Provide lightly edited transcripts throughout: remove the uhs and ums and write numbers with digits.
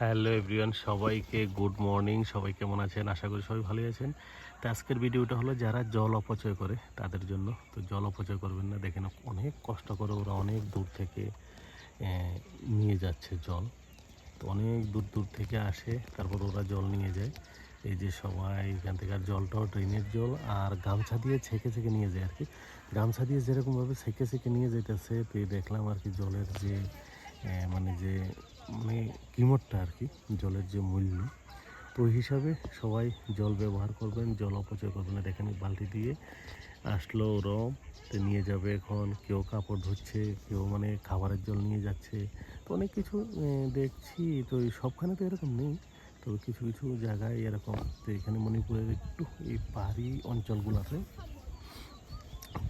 Hello everyone, সবাইকে good morning. সবাই কেমন আছেন? আশা করি সবাই ভালোই আছেন। তো আজকের ভিডিওটা হলো যারা জল অপচয় করে তাদের জন্য। তো জল অপচয় করবেন না। দেখেন অনেক কষ্ট করে ওরা অনেক দূর থেকে নিয়ে যাচ্ছে জল। তো অনেক দূর দূর থেকে আসে, তারপর ওরা জল নিয়ে যায়। এই যে সবাই এখান থেকে আর জলটাও ড্রেনের জল আর গামছা দিয়ে ছেঁকে ছেঁকে নিয়ে যায় আর কি। গামছা দিয়ে যেরকমভাবে ছেঁকে ছেঁকে নিয়ে যেতেছে, তো এই দেখলাম আর কি জলের যে মানে যে মানে কিমতটা আর কি, জলের যে মূল্য, তো ওই হিসাবে সবাই জল ব্যবহার করবেন, জল অপচয় করবেন না। দেখেন বালতি দিয়ে আসলো ওরম, তো নিয়ে যাবে। এখন কেউ কাপড় ধুচ্ছে, কেউ মানে খাবারের জল নিয়ে যাচ্ছে। তো অনেক কিছু দেখছি। তো এই সবখানে তো এরকম নেই, তো কিছু কিছু জায়গায় এরকম। তো এখানে মণিপুরের একটু এই পাহাড়ি অঞ্চলগুলোতে,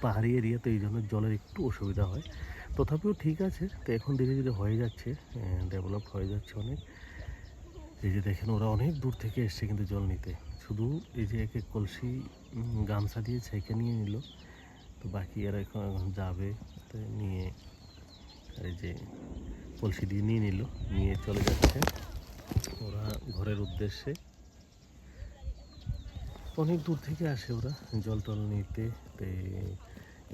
পাহাড়ি এরিয়া, তো এই জন্য জলের একটু অসুবিধা হয়। তথাপিও ঠিক আছে, তো এখন ধীরে ধীরে হয়ে যাচ্ছে, ডেভেলপ হয়ে যাচ্ছে অনেক। এই যে দেখেন ওরা অনেক দূর থেকে এসছে কিন্তু জল নিতে। শুধু এই যে এক এক কলসি গামছা দিয়ে ছেঁকে নিয়ে নিল। তো বাকি এরা এখন যাবে, তো নিয়ে এই যে কলসি দিয়ে নিয়ে নিল, নিয়ে চলে যাচ্ছে ওরা ঘরের উদ্দেশ্যে। অনেক দূর থেকে আসে ওরা জল টল নিতে। তো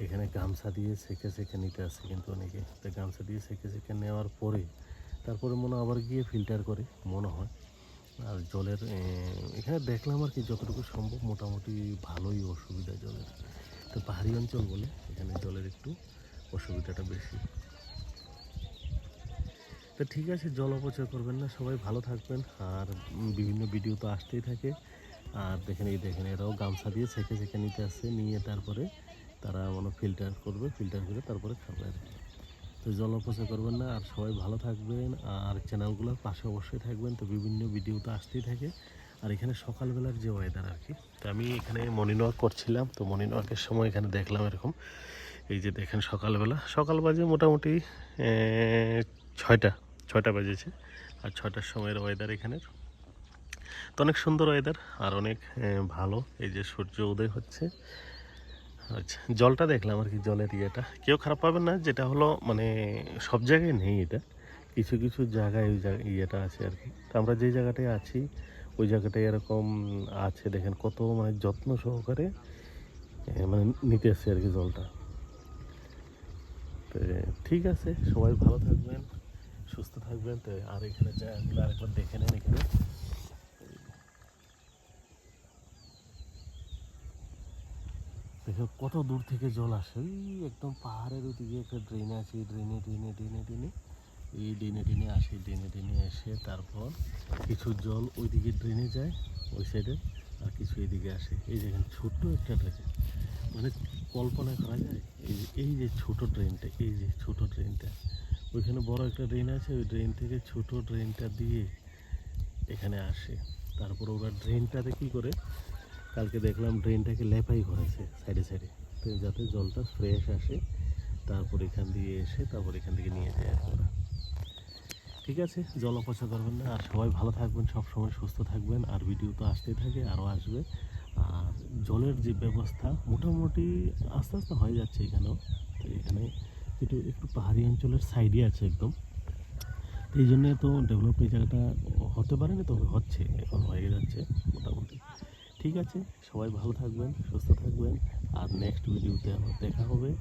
এখানে গামছা দিয়ে ছেঁকে ছেঁকে নিতে আসছে কিন্তু অনেকে। তো গামছা দিয়ে ছেঁকে ছেঁকে নেওয়ার পরে তারপরে মনে আবার গিয়ে ফিল্টার করে মনে হয়। আর জলের এখানে দেখলাম আর কি, যতটুকু সম্ভব মোটামুটি ভালোই অসুবিধা জলের। তো পাহাড়ি অঞ্চল বলে এখানে জলের একটু অসুবিধাটা বেশি। তো ঠিক আছে, জল অপচয় করবেন না, সবাই ভালো থাকবেন। আর বিভিন্ন ভিডিও তো আসতেই থাকে। আর দেখেন এই দেখেন এরাও গামছা দিয়ে ছেঁকে ছেঁকে নিতে আসছে, নিয়ে তারপরে তারা মানে ফিল্টার করবে, ফিল্টার করে তারপরে খাবে আর কি। তো জল অপচয় করবেন না, আর সবাই ভালো থাকবেন। আর চ্যানেলগুলোর পাশে অবশ্যই থাকবেন, তো বিভিন্ন ভিডিও তো আসতেই থাকে। আর এখানে সকালবেলার যে ওয়েদার আর কি, তো আমি এখানে মর্নিং ওয়াক করছিলাম, তো মর্নিং ওয়াকের সময় এখানে দেখলাম এরকম। এই যে দেখেন সকালবেলা, সকাল বাজে মোটামুটি ছয়টা ছয়টা বাজেছে। আর ছয়টার সময়ের ওয়েদার এখানের তো অনেক সুন্দর ওয়েদার, আর অনেক ভালো। এই যে সূর্য উদয় হচ্ছে। আচ্ছা, জলটা দেখলাম আর কি, জলের ইয়েটা কেউ খারাপ পাবেন না। যেটা হলো মানে সব জায়গায় নেই এটা, কিছু কিছু জায়গায় ওই ইয়েটা আছে আর কি। তো আমরা যে জায়গাটায় আছি ওই জায়গাটায় এরকম আছে। দেখেন কত মানে যত্ন সহকারে মানে নিতে আসছে আর কি জলটা। তো ঠিক আছে, সবাই ভালো থাকবেন, সুস্থ থাকবেন। তো আর এখানে জায়গাগুলো আরেকবার দেখে নেন। এখানে দেখো কত দূর থেকে জল আসে। ওই একদম পাহাড়ের ওদিকে একটা ড্রেন আছে, ড্রেনে ড্রেনে ড্রেনে ড্রেনে এই ড্রেনে ড্রেনে আসে, ড্রেনে ড্রেনে এসে তারপর কিছু জল ওইদিকে ড্রেনে যায় ওই সাইডে, আর কিছু এইদিকে আসে। এই দেখেন ছোট্ট একটা ড্রেন, মানে কল্পনা করা যায়। এই যে ছোট ড্রেনটা, এই যে ছোট ড্রেনটা, ওইখানে বড় একটা ড্রেন আছে, ওই ড্রেন থেকে ছোট ড্রেনটা দিয়ে এখানে আসে। তারপর ওরা ড্রেনটাতে কী করে, কালকে দেখলাম ড্রেনটাকে লেপাই করেছে সাইডে সাইডে, তো যাতে জলটা ফ্রেশ আসে। তারপর এখান দিয়ে এসে তারপর এখান থেকে নিয়ে যায় আর কি ওরা। ঠিক আছে, জল অপচয় করবেন না, আর সবাই ভালো থাকবেন, সব সময় সুস্থ থাকবেন। আর ভিডিও তো আসতেই থাকে, আরও আসবে। আর জলের যে ব্যবস্থা মোটামুটি আস্তে আস্তে হয়ে যাচ্ছে এখানেও। তো এখানে একটু একটু পাহাড়ি অঞ্চলের সাইডে আছে একদম, তো এই জন্যে তো ডেভেলপ এই জায়গাটা হতে পারে না, তবে হচ্ছে, এখন হয়ে যাচ্ছে মোটামুটি। ঠিক আছে, সবাই ভালো থাকবেন, সুস্থ থাকবেন। আর নেক্সট ভিডিওতে আবার দেখা হবে।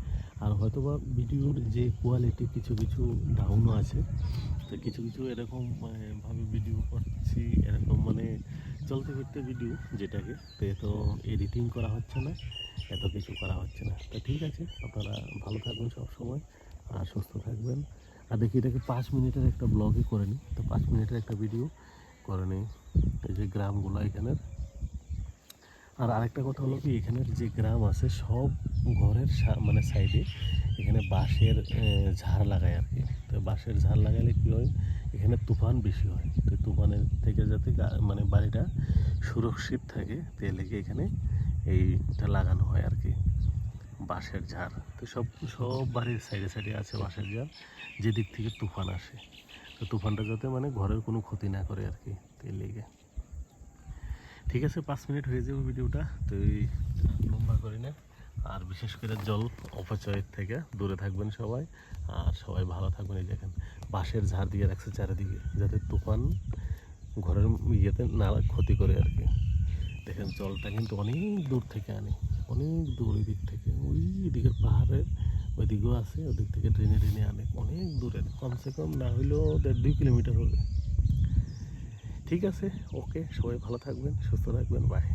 আর হয়তোবা ভিডিওর যে কোয়ালিটি কিছু কিছু ডাউনও আছে, তো কিছু কিছু এরকম ভাবে ভিডিও করছি, এরকম মানে চলতে ফিরতে ভিডিও যেটাকে, তো এত এডিটিং করা হচ্ছে না, এত কিছু করা হচ্ছে না। তো ঠিক আছে, আপনারা ভালো থাকবেন সব সময়, আর সুস্থ থাকবেন। আর দেখি এটাকে 5 মিনিটের একটা ব্লগে করে নিই, তো 5 মিনিটের একটা ভিডিও করে নিই এই যে গ্রামগুলো এখানের। আর আরেকটা কথা হলো কি, এখানের যে গ্রাম আছে সব ঘরের মানে সাইডে এখানে বাঁশের ঝাড় লাগায় আর কি। তো বাঁশের ঝাড় লাগালে কী হয়, এখানে তুফান বেশি হয়। তো তুফানের থেকে যাতে মানে বাড়িটা সুরক্ষিত থাকে, তো লেগে এখানে এইটা লাগানো হয় আর কি, বাঁশের ঝাড়। তো সব সব বাড়ির সাইডে সাইডে আছে বাঁশের ঝাড়, যেদিক থেকে তুফান আসে, তো তুফানটা যাতে মানে ঘরের কোনো ক্ষতি না করে আর কি, তো লেগে। ঠিক আছে, 5 মিনিট হয়ে যাবে ভিডিওটা, তো এই লম্বা করি না। আর বিশেষ করে জল অপচয়ের থেকে দূরে থাকবেন সবাই, আর সবাই ভালো থাকবেন। এই দেখেন বাঁশের ঝাড় দিয়ে রাখছে চারিদিকে, যাতে তুফান ঘরের ইয়েতে না ক্ষতি করে আর কি। দেখেন জলটা কিন্তু অনেক দূর থেকে আনে, অনেক দূর ওই দিক থেকে, ওই দিকের পাহাড়ের ওইদিকেও আছে, ওদিক থেকে ট্রেনে ট্রেনে আনে অনেক দূরের, কমসে কম না হইলেও 1.5-2 কিলোমিটার হবে। ঠিক আছে, ওকে, সবাই ভালো থাকবেন, সুস্থ থাকবেন, বাই।